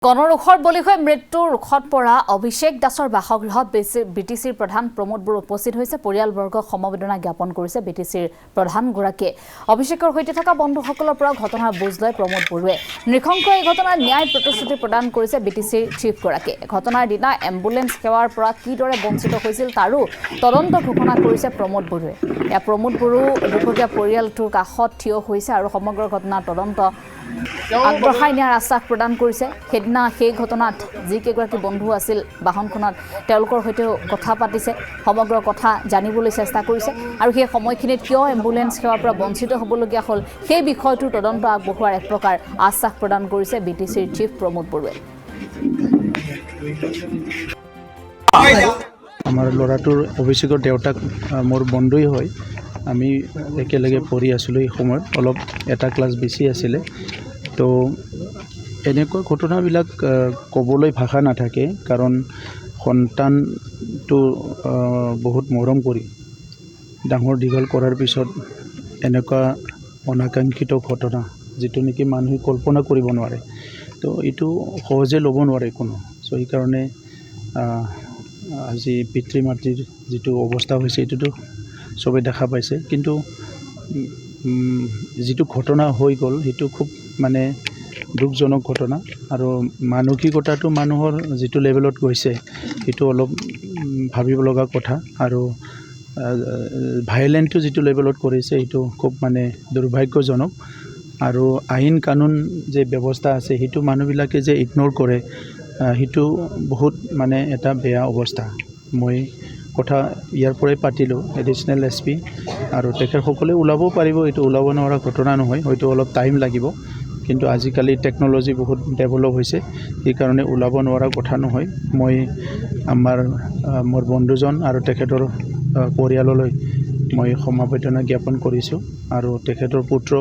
গণৰোষৰ বলি হৈ মৃত্যুৰ ৰোষত পৰা অভিষেক দাসৰ বাসগৃহত বিটিচিৰ প্ৰধান প্ৰমোদ বড়ো উপস্থিত হৈছে। পৰিয়ালবৰ্গক সমবেদনা জ্ঞাপন কৰিছে বিটিচিৰ প্ৰধানগৰাকীয়ে। অভিষেকৰ সৈতে থকা বন্ধুসকলৰ পৰা ঘটনাৰ বুজ লয় প্ৰমোদ বড়োৱে। নৃশংস এই ঘটনাৰ ন্যায় প্ৰতিশ্ৰুতি প্ৰদান কৰিছে বিটিচিৰ চিফগৰাকীয়ে। ঘটনাৰ দিনা এম্বুলেন্স সেৱাৰ পৰা কিদৰে বঞ্চিত হৈছিল তাৰো তদন্ত ঘোষণা কৰিছে প্ৰমোদ বড়োৱে। প্ৰমোদ বড়ো দুখীয়া পৰিয়ালটোৰ কাষত থিয় হৈছে আৰু সমগ্ৰ ঘটনাৰ তদন্ত আগবঢ়াই নিয়াৰ আশ্বাস প্ৰদান কৰিছে। সেইদিনা সেই ঘটনাত যিকেইগৰাকী বন্ধু আছিল বাহনখনত তেওঁলোকৰ সৈতেও কথা পাতিছে, সমগ্ৰ কথা জানিবলৈ চেষ্টা কৰিছে আৰু সেই সময়খিনিত কিয় এম্বুলেন্স সেৱাৰ পৰা বঞ্চিত হ'বলগীয়া হ'ল সেই বিষয়টোৰ তদন্ত আগবঢ়োৱাৰ এক প্ৰকাৰ আশ্বাস প্ৰদান কৰিছে বিটিচিৰ চিফ প্ৰমোদ বড়োৱে। আমাৰ ল'ৰাটোৰ অভিষেকৰ দেউতাক মোৰ বন্ধুই হয়। আমি একেলগে পঢ়ি আছিলোঁ। এই সময়ত অলপ এটা ক্লাছ বেছি আছিলে। তো এনেকুৱা ঘটনাবিলাক ক'বলৈ ভাষা নাথাকে, কাৰণ সন্তানটো বহুত মৰম কৰি ডাঙৰ দীঘল কৰাৰ পিছত এনেকুৱা অনাকাংক্ষিত ঘটনা যিটো নেকি মানুহে কল্পনা কৰিব নোৱাৰে, তো এইটো সহজে ল'ব নোৱাৰে কোনো। চ' সেইকাৰণে আজি পিতৃ মাতৃৰ যিটো অৱস্থা হৈছে এইটোতো চবেই দেখা পাইছে, কিন্তু যিটো ঘটনা হৈ গ'ল সেইটো খুব মানে দুখজনক ঘটনা। আৰু মানসিকতাটো মানুহৰ যিটো লেভেলত গৈছে সেইটো অলপ ভাবিব লগা কথা। আৰু ভাইলেণ্টটো যিটো লেভেলত কৰিছে সেইটো খুব মানে দুৰ্ভাগ্যজনক। আৰু আইন কানুন যে ব্যৱস্থা আছে সেইটো মানুহবিলাকে যে ইগন'ৰ কৰে, সেইটো বহুত মানে এটা বেয়া অৱস্থা। মই কথা ইয়াৰ পৰাই পাতিলোঁ এডিশ্যনেল SP আৰু তেখেতসকলে ওলাব পাৰিব। এইটো ওলাব নোৱাৰা ঘটনা নহয়, হয়তো অলপ টাইম লাগিব, কিন্তু আজিকালি টেকন'লজি বহুত ডেভেলপ হৈছে, সেইকাৰণে ওলাব নোৱাৰা কথা নহয়। মই মোৰ বন্ধুজন আৰু তেখেতৰ পৰিয়াললৈ মই সমবেদনা জ্ঞাপন কৰিছোঁ। আৰু তেখেতৰ পুত্ৰ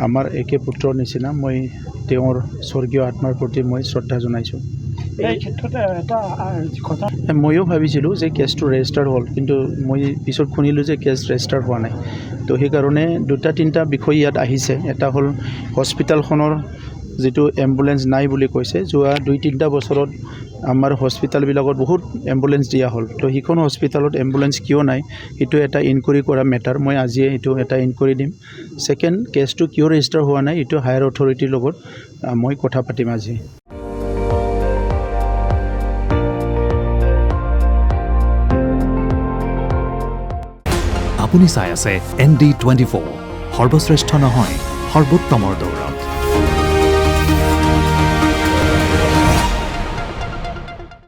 আমাৰ একে পুত্ৰৰ নিচিনা। মই তেওঁৰ স্বৰ্গীয় আত্মাৰ প্ৰতি মই শ্ৰদ্ধা জনাইছোঁ। এই ক্ষেত্ৰতে এটা কথা ময়ো ভাবিছিলোঁ যে কেছটো ৰেজিষ্টাৰ হ'ল, কিন্তু মই পিছত শুনিলোঁ যে কেছ ৰেজিষ্টাৰ হোৱা নাই। তো সেইকাৰণে দুটা তিনিটা বিষয় ইয়াত আহিছে। এটা হ'ল হস্পিটেলখনৰ যিটো এম্বুলেন্স নাই বুলি কৈছে। যোৱা 2-3 বছৰত আমাৰ হস্পিটেলবিলাকত বহুত এম্বুলেন্স দিয়া হ'ল, তো সেইখন হস্পিটেলত এম্বুলেন্স কিয় নাই সেইটো এটা ইনকুৱাৰী কৰা মেটাৰ। মই আজিয়ে এইটো এটা ইনকুৱাৰী দিম। ছেকেণ্ড, কেছটো কিয় ৰেজিষ্টাৰ হোৱা নাই এইটো হায়াৰ অথৰিটিৰ লগত মই কথা পাতিম আজি। আপুনি চাই আছে ND24, সৰ্বশ্ৰেষ্ঠ নহয় সৰ্বোত্তমৰ দৌৰ।